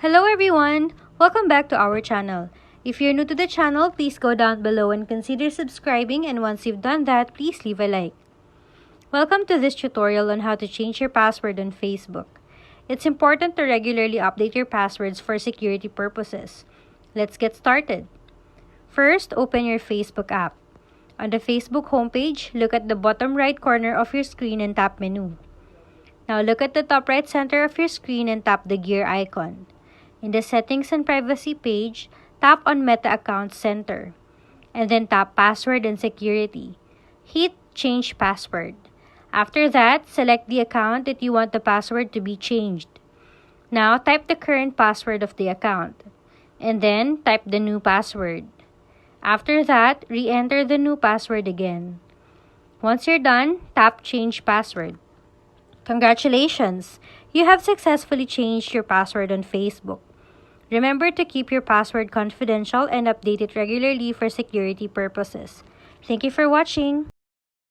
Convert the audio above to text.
Hello everyone! Welcome back to our channel. If you're new to the channel, please go down below and consider subscribing, and once you've done that, please leave a like. Welcome to this tutorial on how to change your password on Facebook. It's important to regularly update your passwords for security purposes. Let's get started. First, open your Facebook app. On the Facebook homepage, look at the bottom right corner of your screen and tap Menu. Now look at the top right center of your screen and tap the gear icon. In the Settings and Privacy page, tap on Meta Account Center, and then tap Password and Security. Hit Change Password. After that, select the account that you want the password to be changed. Now, type the current password of the account, and then type the new password. After that, re-enter the new password again. Once you're done, tap Change Password. Congratulations! You have successfully changed your password on Facebook. Remember to keep your password confidential and update it regularly for security purposes. Thank you for watching.